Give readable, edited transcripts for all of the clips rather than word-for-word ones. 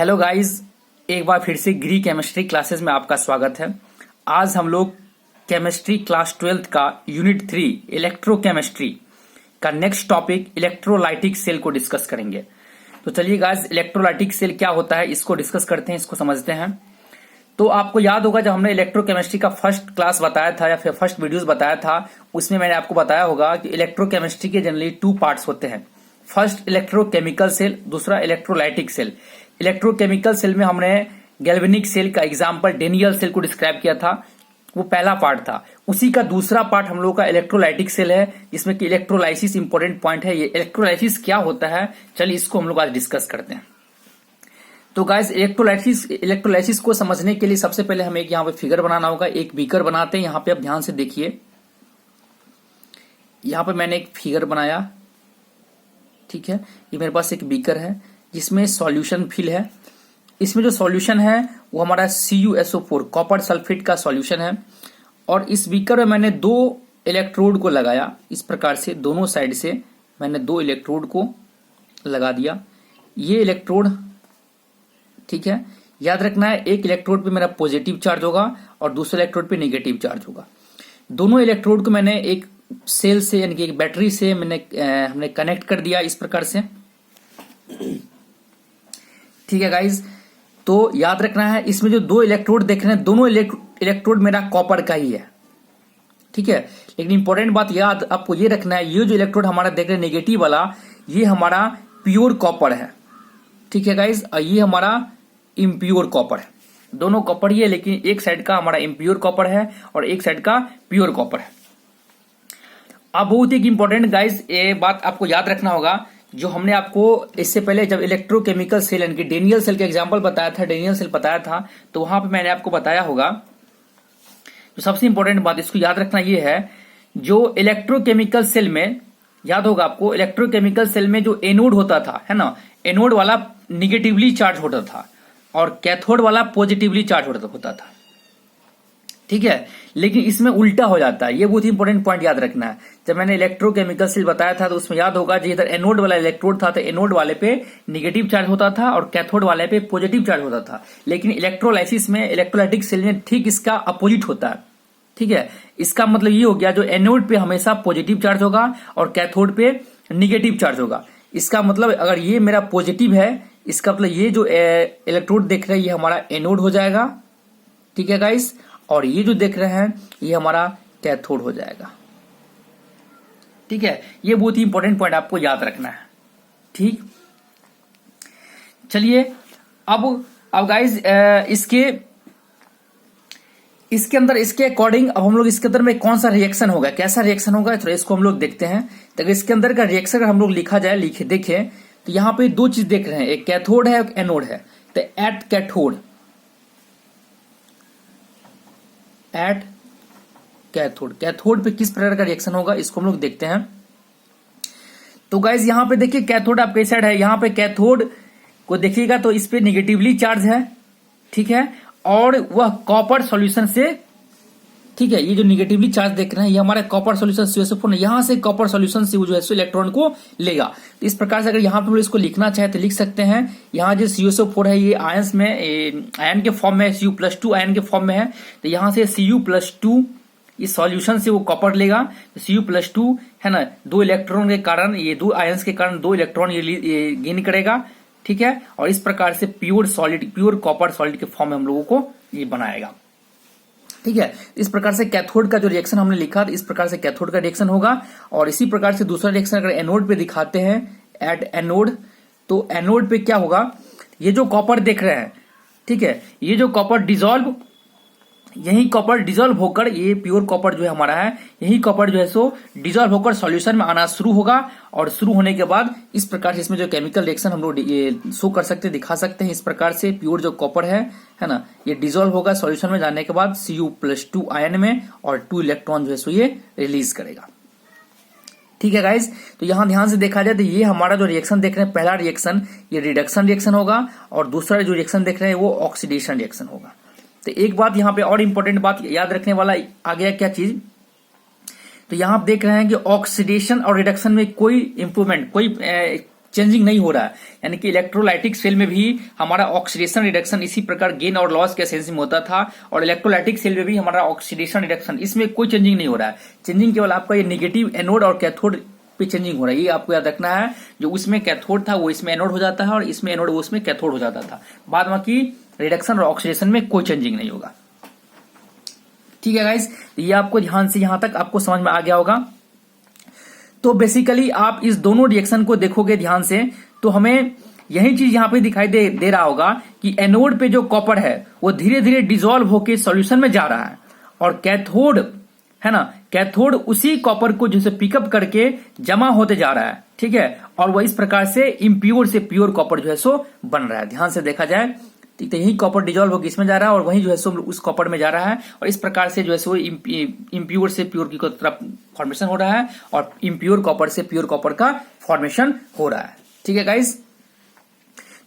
Hello guys, एक बार फिर से ग्री केमिस्ट्री क्लासेस में आपका स्वागत है। आज हम लोग केमिस्ट्री क्लास 12 का यूनिट 3 इलेक्ट्रोकेमिस्ट्री का नेक्स्ट टॉपिक इलेक्ट्रोलाइटिक सेल को डिस्कस करेंगे। तो चलिए गाइस, इलेक्ट्रोलाइटिक सेल क्या होता है इसको डिस्कस करते हैं, इसको समझते हैं। तो आपको याद होगा जब हमने इलेक्ट्रोकेमिस्ट्री का फर्स्ट क्लास बताया था या फिर फर्स्ट वीडियोस बताया था, उसमें मैंने आपको बताया होगा कि इलेक्ट्रोकेमिस्ट्री के जनरली 2 पार्ट्स होते हैं। फर्स्ट इलेक्ट्रोकेमिकल सेल, दूसरा इलेक्ट्रोलाइटिक सेल। इलेक्ट्रोकेमिकल सेल में हमने गैल्वेनिक सेल का एग्जांपल डेनियल सेल को डिस्क्राइब किया था, वो पहला पार्ट था। उसी का दूसरा पार्ट हम लोग का इलेक्ट्रोलाइटिक सेल है, जिसमें कि इलेक्ट्रोलाइसिस इंपॉर्टेंट पॉइंट है। ये इलेक्ट्रोलाइसिस क्या होता है, चलिए इसको हम लोग आज डिस्कस करते हैं। तो गाइस, इलेक्ट्रोलाइसिस को समझने के लिए सबसे पहले हमें एक यहाँ पे फिगर बनाना होगा। एक बीकर बनाते हैं। यहाँ पे आप ध्यान से देखिए, यहाँ पे मैंने एक फिगर बनाया, ठीक है। ये मेरे पास एक बीकर है जिसमें सॉल्यूशन फिल है। इसमें जो सॉल्यूशन है वो हमारा CuSO4 कॉपर सल्फेट का सॉल्यूशन है। और इस बीकर में मैंने 2 इलेक्ट्रोड को लगाया, इस प्रकार से दोनों साइड से मैंने 2 इलेक्ट्रोड को लगा दिया। ये इलेक्ट्रोड, ठीक है, याद रखना है, एक इलेक्ट्रोड पे मेरा पॉजिटिव चार्ज होगा और दूसरे इलेक्ट्रोड पे नेगेटिव चार्ज होगा। दोनों इलेक्ट्रोड को मैंने एक सेल से यानी कि एक बैटरी से हमने कनेक्ट कर दिया इस प्रकार से, ठीक है गाइज। तो याद रखना है, इसमें जो 2 इलेक्ट्रोड देख रहे हैं, दोनों इलेक्ट्रोड मेरा कॉपर का ही है, ठीक है। लेकिन इंपॉर्टेंट बात याद आपको ये रखना है, ये जो इलेक्ट्रोड हमारा देख रहे हैं नेगेटिव वाला, ये हमारा प्योर कॉपर है, ठीक है गाइज। और ये हमारा इम्प्योर कॉपर है। दोनों कॉपर ही है, लेकिन एक साइड का हमारा इम्प्योर कॉपर है और एक साइड का प्योर कॉपर है। अब बहुत ही इंपॉर्टेंट गाइज, ये बात आपको याद रखना होगा, जो हमने आपको इससे पहले जब इलेक्ट्रोकेमिकल सेल यानी कि डेनियल सेल का एग्जांपल बताया था, डेनियल सेल बताया था, तो वहां पे मैंने आपको बताया होगा, जो सबसे इंपॉर्टेंट बात इसको याद रखना ये है, जो इलेक्ट्रोकेमिकल सेल में याद होगा आपको, इलेक्ट्रोकेमिकल सेल में जो एनोड होता था, है ना, एनोड वाला निगेटिवली चार्ज होता था और कैथोड वाला पॉजिटिवली चार्ज होता था, ठीक है। लेकिन इसमें उल्टा हो जाता है, ये बहुत ही इंपॉर्टेंट पॉइंट याद रखना है। जब मैंने इलेक्ट्रोकेमिकल सेल बताया था तो उसमें याद होगा, जो इधर एनोड वाला इलेक्ट्रोड था तो एनोड वाले पे निगेटिव चार्ज होता था और कैथोड वाले पे पॉजिटिव चार्ज होता था। लेकिन इलेक्ट्रोलाइसिस में, इलेक्ट्रोलाइटिक सेल में ठीक इसका अपोजिट होता है, ठीक है। इसका मतलब ये हो गया, जो एनोड पे हमेशा पॉजिटिव चार्ज होगा और कैथोड पे निगेटिव चार्ज होगा। इसका मतलब अगर ये मेरा पॉजिटिव है, इसका मतलब ये जो इलेक्ट्रोड देख रहे हैं ये हमारा एनोड हो जाएगा, ठीक है गाइस। और ये जो देख रहे हैं ये हमारा कैथोड हो जाएगा, ठीक है। ये बहुत ही इंपॉर्टेंट पॉइंट आपको याद रखना है, ठीक। चलिए अब गाइस, इसके अंदर, इसके अकॉर्डिंग अब हम लोग इसके अंदर में कौन सा रिएक्शन होगा, कैसा रिएक्शन होगा, तो इसको हम लोग देखते हैं। तो इसके अंदर का रिएक्शन अगर हम लोग लिखा जाए, देखें तो यहाँ पे 2 चीज देख रहे हैं, एक कैथोड है एक एनोड है। तो एट कैथोड पे किस प्रकार का रिएक्शन होगा इसको हम लोग देखते हैं। तो गाइज यहाँ पे देखिए, कैथोड आपके साइड है, यहाँ पे कैथोड को देखिएगा तो इस पे निगेटिवली चार्ज है, ठीक है, और वह कॉपर सॉल्यूशन से, ठीक है। ये जो निगेटिवली चार्ज देख रहे हैं ये हमारा कॉपर सॉल्यूशन CuSO4, यहाँ से कॉपर सॉल्यूशन से वो जो है सो इलेक्ट्रॉन को लेगा। तो इस प्रकार से अगर यहाँ पे इसको लिखना चाहे तो लिख सकते हैं। यहाँ जो CuSO4 है ये आयंस में, आयन के फॉर्म में, Cu+2 आयन के फॉर्म में है। तो यहाँ से Cu+2 इस सॉल्यूशन से वो कॉपर लेगा। तो Cu+2 है ना, 2 इलेक्ट्रॉन के कारण, ये 2 आयंस के कारण 2 इलेक्ट्रॉन ये गेन करेगा, ठीक है। और इस प्रकार से प्योर कॉपर सॉलिड के फॉर्म में हम लोगों को ये बनाएगा, ठीक है। इस प्रकार से कैथोड का जो रिएक्शन हमने लिखा, इस प्रकार से कैथोड का रिएक्शन होगा। और इसी प्रकार से दूसरा रिएक्शन अगर एनोड पे दिखाते हैं, एट एनोड, तो एनोड पे क्या होगा, ये जो कॉपर देख रहे हैं, ठीक है, ये जो कॉपर यही कॉपर डिजोल्व होकर, ये प्योर कॉपर जो है हमारा है, यही कॉपर जो है सो डिजोल्व होकर सॉल्यूशन में आना शुरू होगा। और शुरू होने के बाद इस प्रकार से इसमें जो केमिकल रिएक्शन हम लोग ये शो कर सकते हैं, दिखा सकते हैं। इस प्रकार से प्योर जो कॉपर है ना, ये डिजोल्व होगा सॉल्यूशन में जाने के बाद Cu+2 आयन में, और 2 इलेक्ट्रॉन जो है सो ये रिलीज करेगा, ठीक है गाइज। तो यहां ध्यान से देखा जाए तो ये हमारा जो रिएक्शन देख रहे हैं, पहला रिएक्शन ये रिडक्शन रिएक्शन होगा, और दूसरा जो रिएक्शन देख रहे हैं वो ऑक्सीडेशन रिएक्शन होगा। तो एक बात यहाँ पे और इंपॉर्टेंट बात याद रखने वाला आ गया, क्या चीज, तो यहां आप देख रहे हैं कि ऑक्सीडेशन और रिडक्शन में कोई इंप्रूवमेंट, चेंजिंग नहीं हो रहा है। यानी कि इलेक्ट्रोलाइटिक सेल में भी हमारा ऑक्सीडेशन रिडक्शन इसी प्रकार गेन और लॉस के सेंस में होता था, और इलेक्ट्रोलाइटिक सेल में भी हमारा ऑक्सीडेशन रिडक्शन, इसमें कोई चेंजिंग नहीं हो रहा है। चेंजिंग केवल आपका ये नेगेटिव एनोड और कैथोड पे चेंजिंग हो रहा है। ये आपको याद रखना है, जो उसमें कैथोड था वो इसमें एनोड हो जाता है, और इसमें एनोड वो उसमें कैथोड हो जाता था। बाद बाकी रिडक्शन और ऑक्सीडेशन में कोई चेंजिंग नहीं होगा। ठीक है गाइस, ये आपको ध्यान से यहां तक आपको समझ में आ गया होगा। तो बेसिकली आप इस दोनों रिएक्शन को देखोगे ध्यान से, तो हमें यही चीज यहां पे दिखाई दे रहा होगा कि एनोड पे जो कॉपर है वो धीरे धीरे डिसॉल्व होकर सॉल्यूशन में जा रहा है, और कैथोड है ना, कैथोड उसी कॉपर को जैसे पिकअप करके जमा होते जा रहा है। ठीक है, और वह इस प्रकार से इम्प्योर से प्योर कॉपर जो है सो बन रहा है। ध्यान से देखा जाए तो यही कॉपर डिजोल्व होकर इसमें जा रहा है, और वही जो है सो उस कॉपर में जा रहा है, और इस प्रकार से जो है सो इम्प्योर से प्योर की तरफ फॉर्मेशन हो रहा है, और इम्प्योर कॉपर से प्योर कॉपर का फॉर्मेशन हो रहा है। ठीक है गाइस,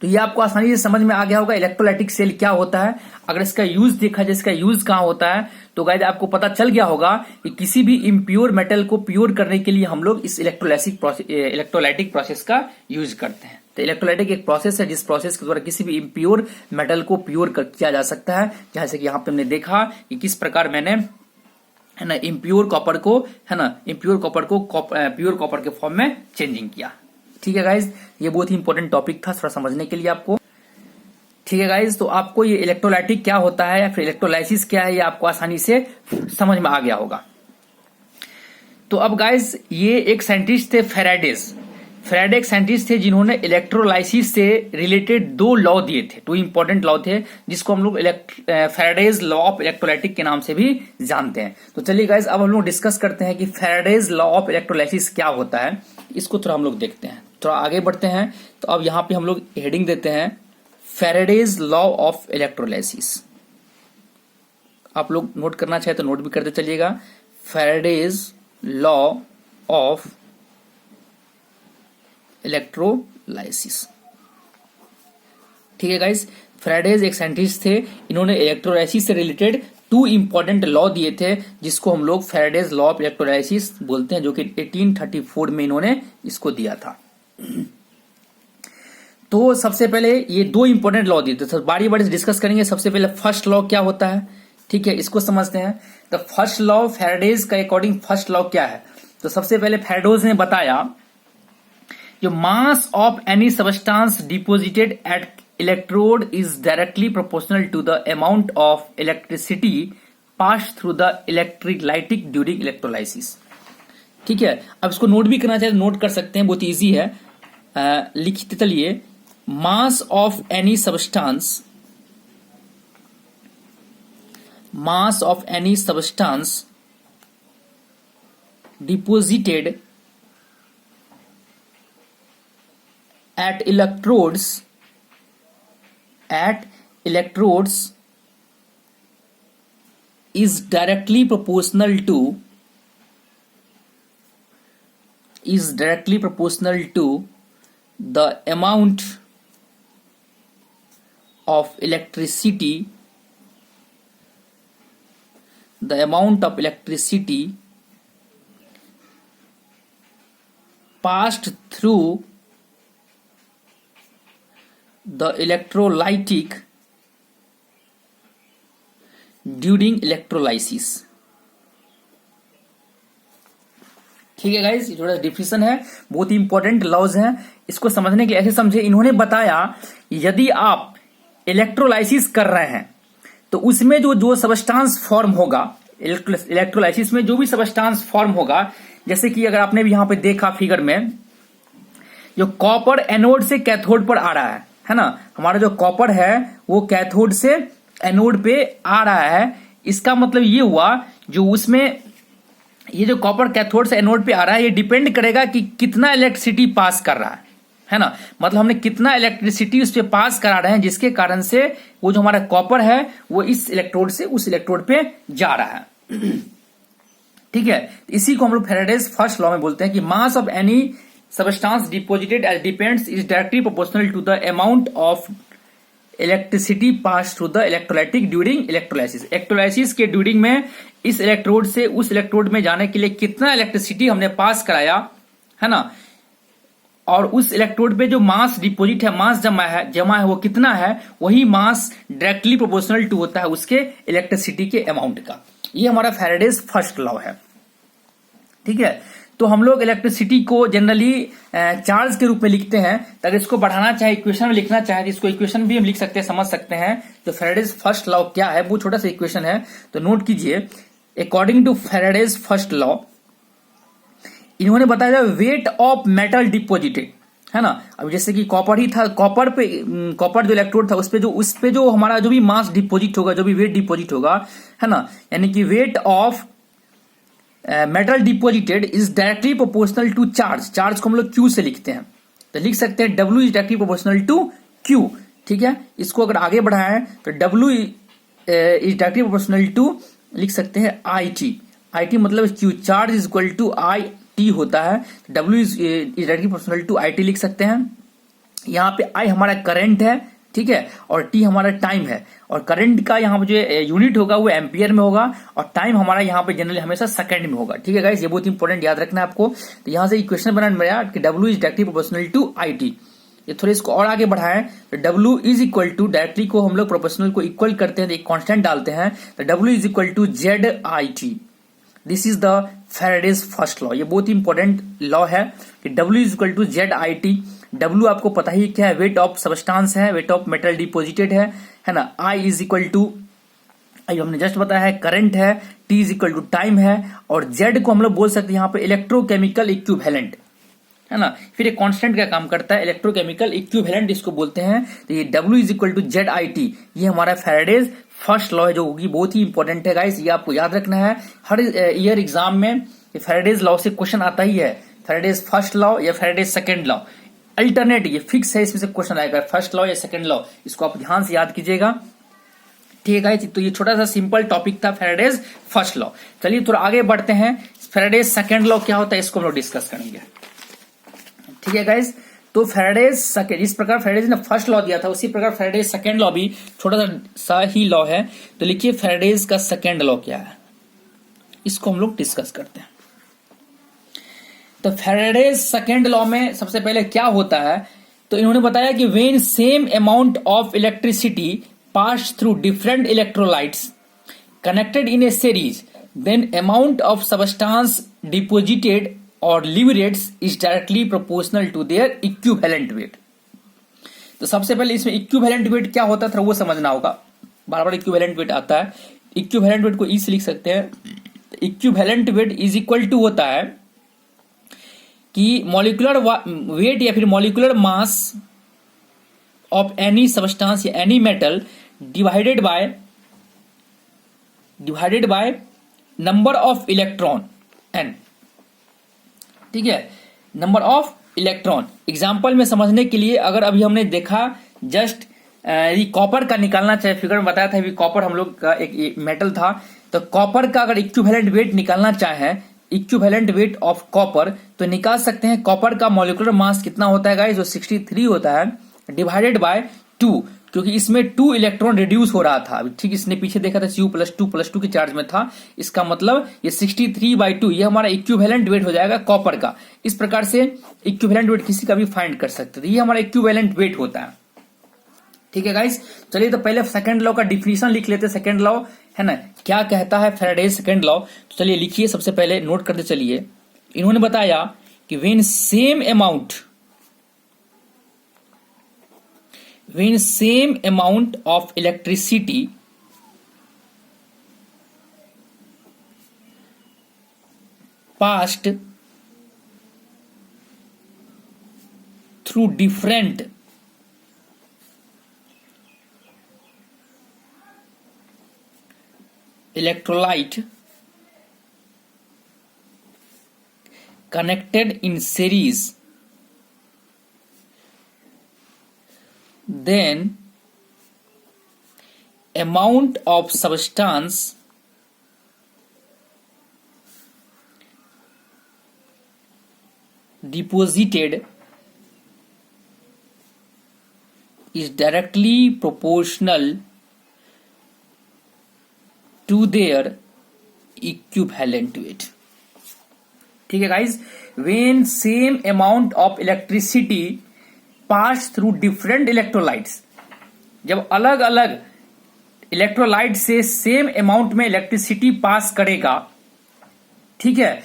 तो ये आपको आसानी से समझ में आ गया होगा इलेक्ट्रोलाइटिक सेल क्या होता है। अगर इसका यूज देखा जाए, इसका यूज कहां होता है, तो गाइस आपको पता चल गया होगा कि किसी भी इम्प्योर मेटल को प्योर करने के लिए हम लोग इस इलेक्ट्रोलाइटिक प्रोसेस का यूज करते हैं। तो इलेक्ट्रोलाइटिक एक प्रोसेस है जिस प्रोसेस के द्वारा किसी भी इम्प्योर मेटल को प्योर किया जा सकता है। जैसे कि यहाँ पे हमने देखा कि किस प्रकार मैंने है ना इम्प्योर कॉपर को प्योर कॉपर के फॉर्म में चेंजिंग किया। ठीक है गाइज, ये बहुत ही इंपॉर्टेंट टॉपिक था थोड़ा समझने के लिए आपको। ठीक है गाइज, तो आपको ये इलेक्ट्रोलाइटिक क्या होता है या फिर इलेक्ट्रोलाइसिस क्या है, ये आपको आसानी से समझ में आ गया होगा। तो अब गाइज ये एक साइंटिस्ट थे फैराडे एक साइंटिस्ट थे जिन्होंने इलेक्ट्रोलाइसिस से रिलेटेड 2 लॉ दिए थे, 2 इंपॉर्टेंट लॉ थे, जिसको हम लोग फैराडेज लॉ ऑफ इलेक्ट्रोलाइटिक के नाम से भी जानते हैं। तो चलिए गाइज अब हम लोग डिस्कस करते हैं कि फैराडेज लॉ ऑफ इलेक्ट्रोलाइसिस क्या होता है, इसको थोड़ा हम लोग देखते हैं। थोड़ा आगे बढ़ते हैं, तो अब यहाँ पे हम लोग हेडिंग देते हैं फैराडेज लॉ ऑफ इलेक्ट्रोलाइसिस। आप लोग नोट करना चाहे तो नोट भी करते चलिएगा, फैराडेज लॉ ऑफ इलेक्ट्रोलाइसिस। ठीक है गाइस, फैराडेज एक साइंटिस्ट थे, इन्होंने इलेक्ट्रोलाइसिस से रिलेटेड 2 इंपॉर्टेंट लॉ दिए थे, जिसको हम लोग फैराडेज लॉ ऑफ इलेक्ट्रोलाइसिस बोलते हैं, जो कि 1834 में इन्होंने इसको दिया था। तो सबसे पहले ये 2 इंपॉर्टेंट लॉ दिए थे, तो बारी बारी से डिस्कस करेंगे। सबसे पहले फर्स्ट लॉ क्या होता है, ठीक है, इसको समझते हैं। तो फर्स्ट लॉ फैराडेज का अकॉर्डिंग फर्स्ट लॉ क्या है, तो सबसे पहले फैराडेज ने बताया जो mass of any substance deposited at electrode is directly proportional to the amount of electricity pass through the electrolytic during electrolysis. ठीक है, अब इसको नोट भी करना चाहे तो नोट कर सकते हैं, बहुत इजी है। लिखते चलिए, मास of any substance deposited at electrodes is directly proportional to the amount of electricity passed through the electrolytic during electrolysis। ठीक है गाइस, ये थोड़ा डिफिनेशन है, बहुत ही इंपॉर्टेंट लॉज हैं, इसको समझने के लिए ऐसे समझे। इन्होंने बताया यदि आप इलेक्ट्रोलाइसिस कर रहे हैं तो उसमें जो सबस्टांस फॉर्म होगा, इलेक्ट्रोलाइसिस में जो भी सबस्टांस फॉर्म होगा, जैसे कि अगर आपने भी यहां पे देखा फिगर में, जो कॉपर एनोड से कैथोड पर आ रहा है ना, हमारा जो कॉपर है वो कैथोड से एनोड पे आ रहा है। इसका मतलब ये हुआ जो उसमें ये जो कॉपर कैथोड से एनोड पे आ रहा है, ये डिपेंड करेगा कि कितना इलेक्ट्रिसिटी पास कर रहा है ना, मतलब हमने कितना इलेक्ट्रिसिटी उस पे पास करा रहे हैं, जिसके कारण से वो जो हमारा कॉपर है वो इस इलेक्ट्रोड से उस इलेक्ट्रोड पे जा रहा है। ठीक है, इसी को हम लोग फैराडेज फर्स्ट लॉ में बोलते हैं कि मास of any substance deposited as depends is directly proportional to the amount of electricity passed through the electrolytic during electrolysis। Electrolysis के ड्यूरिंग में इस इलेक्ट्रोड से उस इलेक्ट्रोड में जाने के लिए कितना इलेक्ट्रिसिटी हमने पास कराया है ना, और उस इलेक्ट्रोड पे जो मास डिपोजिट है, मास जमा है वो कितना है, वही मास डायरेक्टली प्रोपोर्शनल टू होता है उसके इलेक्ट्रिसिटी के अमाउंट का। ये हमारा फैराडेज फर्स्ट लॉ है। ठीक है, तो हम लोग इलेक्ट्रिसिटी को जनरली चार्ज के रूप में लिखते हैं। तो अगर इसको बढ़ाना चाहे, इक्वेशन में लिखना चाहे, तो इसको इक्वेशन भी हम लिख सकते हैं, समझ सकते हैं। तो फैराडेज फर्स्ट लॉ क्या है, वो छोटा सा इक्वेशन है, तो नोट कीजिए। According to Faraday's first law, इन्होंने बताया वेट ऑफ मेटल डिपोजिटेड, है ना। अब जैसे कि कॉपर ही था, कॉपर जो इलेक्ट्रोड था उस पे जो हमारा जो भी मास डिपोजिट होगा, जो भी वेट डिपोजिट होगा, है ना, यानी कि weight of metal deposited is directly proportional to charge. Charge को हम लोग क्यू से लिखते हैं, तो लिख सकते हैं W is directly proportional to Q. ठीक है, इसको अगर आगे बढ़ाएं तो W is directly proportional to, लिख सकते हैं आई टी। आई टी मतलब Q, charge is equal to I T होता है, W is directly proportional to I T लिख सकते हैं। यहाँ पे आई हमारा करंट है, ठीक है, और टी हमारा टाइम है, और करंट का यहाँ पे जो यूनिट होगा वो एम्पियर में होगा, और टाइम हमारा यहाँ पे जनरली हमेशा सेकंड में होगा। ठीक है गाइस, ये बहुत इंपॉर्टेंट याद रखना है आपको। तो यहाँ से इक्वेशन बनाना मेरा कि W is directly proportional to I T. ये थोड़े इसको और आगे बढ़ाएं तो W is equal to, directly को हम लोग प्रोपोर्शनल को इक्वल करते हैं तो एक कांस्टेंट डालते हैं, तो W is equal to Z I T. This is the Faraday's first law. ये बहुत इंपॉर्टेंट लॉ है कि W is equal to Z I T. W आपको पता ही क्या है, वेट ऑफ सबस्टांस है, वेट ऑफ मेटल डिपोजिटेड है ना। I is equal to, I हमने जस्ट बताया है, करंट है, T is equal to time है, और जेड को हम लोग बोल सकते हैं यहाँ पे इलेक्ट्रोकेमिकल इक्विवेलेंट, है ना। फिर एक कांस्टेंट का काम करता है, इलेक्ट्रोकेमिकल इक्विवेलेंट इसको बोलते हैं। तो ये W is equal to Z I T, ये हमारा फैराडेज फर्स्ट लॉ है, जो होगी बहुत ही इंपॉर्टेंट है गाइस। ये आपको याद रखना है, हर ईयर एग्जाम में फैराडेज लॉ से क्वेश्चन आता ही है, फैराडेज फर्स्ट लॉ या फैराडेज सेकंड लॉ, अल्टरनेट, ये फिक्स है, इसमें से क्वेश्चन आएगा फर्स्ट लॉ या सेकंड लॉ, इसको आप ध्यान से याद कीजिएगा। ठीक है गाइस, तो ये छोटा सा सिंपल टॉपिक था फैराडेज फर्स्ट लॉ। चलिए थोड़ा आगे बढ़ते हैं, फैराडेज सेकंड लॉ क्या होता है इसको हम लोग डिस्कस करेंगे। ठीक है गाइस, तो फैराडेज सेकंड, इस प्रकार फैराडेज ने फर्स्ट लॉ दिया था, उसी प्रकार फैराडेज सेकंड लॉ भी छोटा सा ही लॉ है। तो लिखिए फैराडेज का सेकंड लॉ क्या है, इसको हम लोग डिस्कस करते हैं। तो फैराडेज सेकंड लॉ में सबसे पहले क्या होता है, तो इन्होंने बताया कि when same amount of electricity pass through different electrolytes connected in a series, then amount of substance deposited और liberates is directly proportional to their equivalent weight. तो सबसे पहले इसमें इक्विवेलेंट वेट क्या होता था वो समझना होगा, बार बार इक्विवेलेंट वेट आता है। इक्विवेलेंट वेट को ई से लिख सकते हैं, equivalent weight is equal to होता है कि मॉलिक्यूलर वेट या फिर molecular mass of any substance या any metal divided by number of electron N. ठीक है, नंबर ऑफ इलेक्ट्रॉन। एग्जाम्पल में समझने के लिए, अगर अभी हमने देखा जस्ट कॉपर का निकालना चाहे, फिगर में बताया था भी कॉपर हम लोग का एक मेटल था, तो कॉपर का अगर इक्विवेलेंट वेट निकालना चाहे, इक्विवेलेंट वेट ऑफ कॉपर, तो निकाल सकते हैं। कॉपर का मॉलिक्यूलर मास कितना होता है गाइस, जो 63 होता है, डिवाइडेड बाय 2, क्योंकि इसमें 2 इलेक्ट्रॉन रिड्यूस हो रहा था। ठीक, इसने पीछे देखा था Cu+2+2 के चार्ज में था, इसका मतलब ये 63/2 ये हमारा इक्विवेलेंट वेट हो जाएगा कॉपर का। इस प्रकार से इक्विवेलेंट वेट किसी का भी फाइंड कर सकते थे, ये हमारा इक्विवेलेंट वेट होता है। ठीक है गाइस, चलिए तो पहले सेकंड लॉ का डिफिनीशन लिख लेते हैं। सेकंड लॉ है ना, क्या कहता है फैराडेज सेकंड लॉ, तो चलिए लिखिए, सबसे पहले नोट करते चलिए। इन्होंने बताया कि when same amount of electricity passed through different electrolyte connected in series, then amount of substance deposited is directly proportional to their equivalent weight। ठीक है guys, when same amount of electricity pass through different electrolytes, जब अलग अलग electrolyte से same amount में electricity pass करेगा, ठीक है,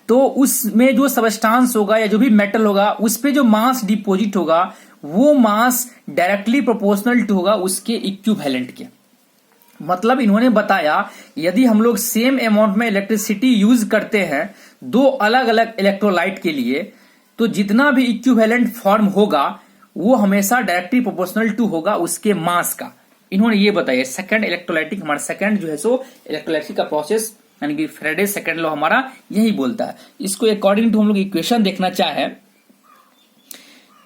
तो उसमें जो सबस्टांस होगा या जो भी मेटल होगा उस पे जो मास डिपॉजिट होगा वो मास डायरेक्टली प्रोपोर्शनल टू होगा उसके इक्विवेलेंट के। मतलब इन्होंने बताया यदि हम लोग सेम अमाउंट में इलेक्ट्रिसिटी यूज करते हैं दो अलग अलग इलेक्ट्रोलाइट के लिए, तो जितना भी इक्विवेलेंट फॉर्म होगा वो हमेशा डायरेक्टली प्रोपोर्शनल टू होगा उसके मास का। इन्होंने ये बताया सेकंड इलेक्ट्रोलाइटिक, हमारा सेकंड जो है सो इलेक्ट्रोलाइटिक का प्रोसेस यानी कि फैराडे सेकंड लॉ हमारा यही बोलता है। इसको अकॉर्डिंग टू हम लोग इक्वेशन देखना चाहें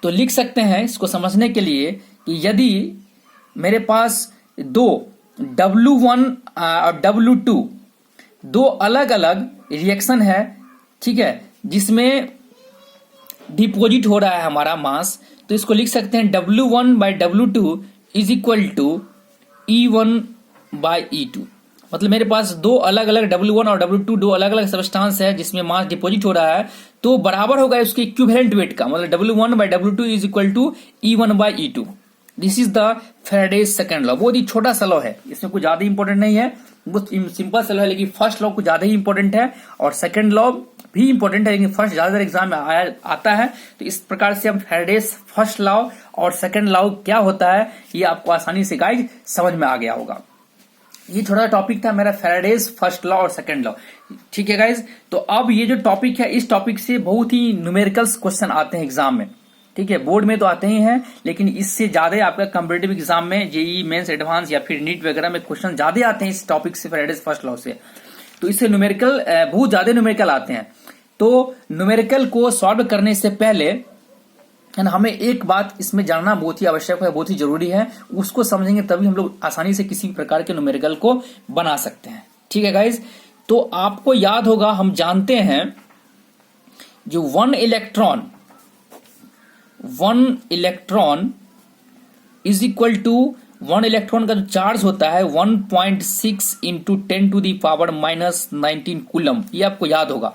तो लिख सकते हैं इसको समझने के लिए कि यदि मेरे पास दो W1 और W2 दो अलग अलग रिएक्शन है, ठीक है, जिसमें डिपॉजिट हो रहा है हमारा मास, तो इसको लिख सकते हैं W1 by W2 is equal to E1 by E2। मतलब मेरे पास दो अलग अलग W1 और W2 दो अलग अलग सबस्टांस है जिसमें मास डिपॉजिट हो रहा है, तो बराबर होगा उसके इक्विवेलेंट वेट का। मतलब W1 by W2 is equal to E1 by E2। This is the Faraday's second law. बहुत ही छोटा सा लॉ है, इसमें कुछ ज्यादा इंपॉर्टेंट नहीं है, बहुत सिंपल सा लॉ है, लेकिन फर्स्ट लॉ कुछ ज्यादा ही इंपॉर्टेंट है और सेकंड लॉ भी इंपॉर्टेंट है, लेकिन फर्स्ट ज्यादातर एग्जाम में आता है। तो इस प्रकार से हम फैराडेज फर्स्ट लॉ और सेकंड लॉ क्या होता है ये आपको आसानी से गाइज समझ में आ गया होगा। ये छोटा टॉपिक था मेरा फैराडेज फर्स्ट लॉ और सेकंड लॉ, ठीक है गाइज। तो अब ये जो टॉपिक है इस टॉपिक से बहुत ही न्यूमेरिकल्स क्वेश्चन आते हैं एग्जाम में, ठीक है, बोर्ड में तो आते ही हैं, लेकिन इससे ज्यादा आपका कॉम्पिटिटिव एग्जाम में जेईई मेंस एडवांस या फिर नीट वगैरह में क्वेश्चन ज्यादा आते हैं इस टॉपिक से, फैराडेज फर्स्ट लॉ से। तो इससे न्यूमेरिकल बहुत ज्यादा न्यूमेरिकल आते हैं। तो न्यूमेरिकल को सॉल्व करने से पहले है ना हमें एक बात इसमें जानना बहुत ही आवश्यक है, बहुत ही जरूरी है, उसको समझेंगे तभी हम लोग आसानी से किसी प्रकार के न्यूमेरिकल को बना सकते हैं, ठीक है गाइज। तो आपको याद होगा, हम जानते हैं जो one electron is equal to one electron का जो चार्ज होता है 1.6 into 10 to the power -19 coulomb. ये आपको याद होगा,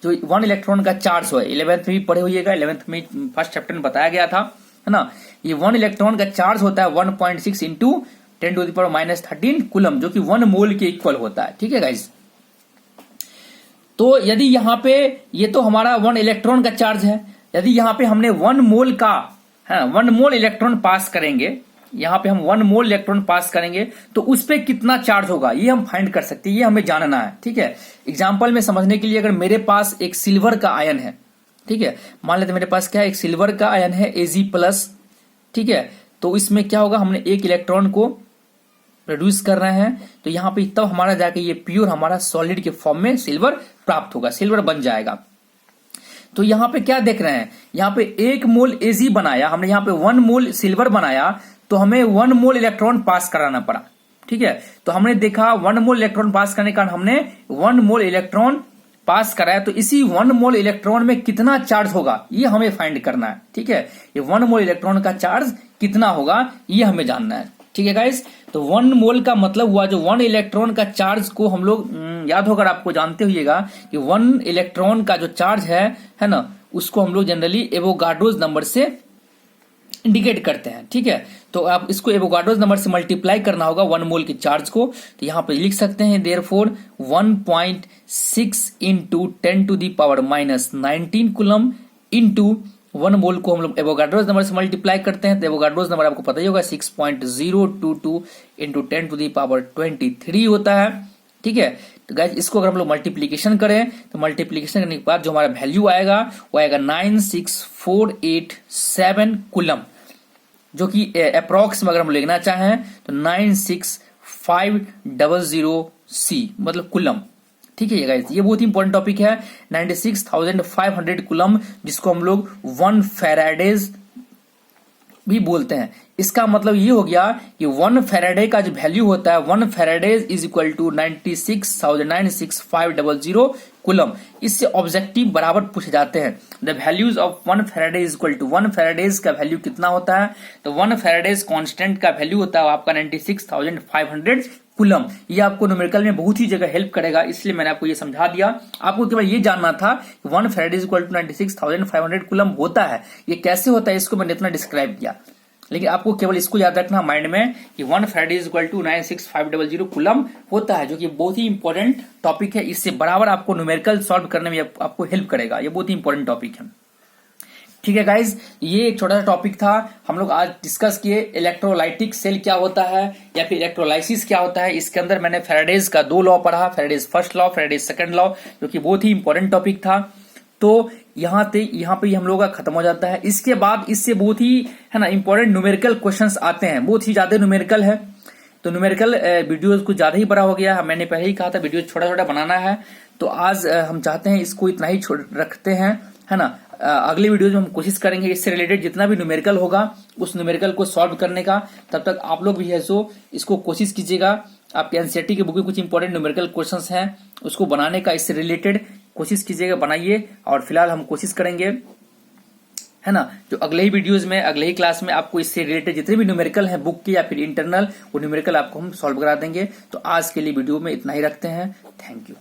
जो वन इलेक्ट्रॉन का चार्ज है 11th में भी पढ़े हुएगा, 11th में फर्स्ट चैप्टर में बताया गया था, है ना। ये वन इलेक्ट्रॉन का चार्ज होता है 1.6 into 10 to the power -13 coulomb, जो कि 1 मोल के इक्वल होता है, ठीक है गाइज। तो यदि यहाँ पे ये तो हमारा वन इलेक्ट्रॉन का चार्ज है, यदि यहाँ पे हमने 1 मोल का 1 मोल इलेक्ट्रॉन पास करेंगे, यहाँ पे हम 1 मोल इलेक्ट्रॉन पास करेंगे तो उस पे कितना चार्ज होगा ये हम फाइंड कर सकते हैं, ये हमें जानना है, ठीक है। एग्जाम्पल में समझने के लिए, अगर मेरे पास एक सिल्वर का आयन है, ठीक है, मान लेते मेरे पास क्या है, एक सिल्वर का आयन है Ag+, ठीक है, तो इसमें क्या होगा, हमने एक इलेक्ट्रॉन को प्रोड्यूस कर रहे हैं, तो यहाँ पे तब हमारा जाके ये प्योर हमारा सॉलिड के फॉर्म में सिल्वर प्राप्त होगा, सिल्वर बन जाएगा। तो यहाँ पे क्या देख रहे हैं, यहाँ पे 1 मोल Ag बनाया हमने, यहाँ पे 1 मोल सिल्वर बनाया, तो हमें 1 मोल इलेक्ट्रॉन पास कराना पड़ा, ठीक है। तो हमने देखा 1 मोल इलेक्ट्रॉन पास करने का हमने 1 मोल इलेक्ट्रॉन पास कराया, तो इसी 1 मोल इलेक्ट्रॉन में कितना चार्ज होगा ये हमें फाइंड करना है, ठीक है। ये 1 मोल इलेक्ट्रॉन का चार्ज कितना होगा ये हमें जानना है, ठीक है गाइस। तो 1 मोल का मतलब हुआ जो 1 इलेक्ट्रॉन का चार्ज को हम लोग याद होकर आपको जानते हुएगा कि 1 इलेक्ट्रॉन का जो चार्ज है ना, उसको हम लोग जनरली एवोगाड्रोस नंबर से इंडिकेट करते हैं, ठीक है। तो आप इसको एवोगाड्रोस नंबर से मल्टीप्लाई करना होगा 1 मोल के चार्ज को, तो यहां पे लिख सकते हैं therefore 1.6 into 10 to the power -19 coulomb into 1 mole को हम लोग एवोगाड्रोस नंबर से मल्टीप्लाई करते हैं, तो एवोगाड्रोस नंबर आपको पता ही होगा 6.022 इंटू 10 टू दी पावर 23 होता है, ठीक है। तो गाइस इसको अगर हम लोग मल्टीप्लीकेशन करें तो मल्टीप्लीकेशन करने के बाद जो हमारा वैल्यू आएगा वो आएगा 96487 कूलम, जो कि अप्रॉक्स में अगर हम लिखना चाहें तो 96500C मतलब कूलम, ठीक है। ये गाइस ये बहुत ही इंपॉर्टेंट टॉपिक है, 96,500 कूलम, जिसको हम लोग 1 फैराडेज भी बोलते हैं। इसका मतलब ये हो गया कि 1 फैराडे का जो वैल्यू होता है 1 Faraday's is equal to 96,96500 coulomb. इससे ऑब्जेक्टिव बराबर पूछे जाते हैं। The values of 1 Faraday is equal to 1 Faraday's का वैल्यू कितना होता है, तो 1 फैराडेज कांस्टेंट का वैल्यू होता है आपका 96,500 कूलम। ये आपको न्यूमेरिकल में बहुत ही जगह हेल्प करेगा, इसलिए मैंने आपको ये समझा दिया। आपको केवल ये जानना था कि 1 Faraday is equal to 96,500 coulomb होता है। ये कैसे होता है इसको मैंने इतना डिस्क्राइब किया, लेकिन आपको केवल इसको याद रखना माइंड में कि 1 Faraday is equal to 96500 coulomb होता है, जो कि बहुत ही इंपॉर्टेंट टॉपिक है। इससे बराबर आपको न्यूमेरिकल सॉल्व करने में आपको हेल्प करेगा। ये बहुत ही इंपॉर्टेंट टॉपिक है। ठीक है गाइज, ये एक छोटा सा टॉपिक था। हम लोग आज डिस्कस किए इलेक्ट्रोलाइटिक सेल क्या होता है या फिर इलेक्ट्रोलाइसिस क्या होता है। इसके अंदर मैंने फैराडेज का 2 लॉ पढ़ा, Faraday's first law, Faraday's second law, जो कि बहुत ही इंपॉर्टेंट टॉपिक था। तो यहाँ पे हम लोग का खत्म हो जाता है। इसके बाद इससे बहुत ही है ना इंपॉर्टेंट न्यूमेरिकल क्वेश्चंस आते हैं, बहुत ही ज्यादा न्यूमेरिकल है। तो न्यूमेरिकल वीडियोस कुछ ज्यादा ही बड़ा हो गया। मैंने पहले ही कहा था वीडियो छोटा छोटा बनाना है, तो आज हम चाहते हैं इसको इतना ही रखते हैं, है ना। अगले वीडियो में हम कोशिश करेंगे इससे रिलेटेड जितना भी न्यूमेरिकल होगा उस न्यूमेरिकल को सॉल्व करने का। तब तक आप लोग भी है सो इसको कोशिश कीजिएगा। आपके एनसीईआरटी की बुक में कुछ इंपॉर्टेंट न्यूमेरिकल क्वेश्चंस हैं, उसको बनाने का इससे रिलेटेड कोशिश कीजिएगा, बनाइए। और फिलहाल हम कोशिश करेंगे, है ना, जो अगले ही वीडियोस में, अगले ही क्लास में आपको इससे रिलेटेड जितने भी न्यूमेरिकल हैं बुक के या फिर इंटरनल, वो न्यूमेरिकल आपको हम सॉल्व करा देंगे। तो आज के लिए वीडियो में इतना ही रखते हैं। Thank you.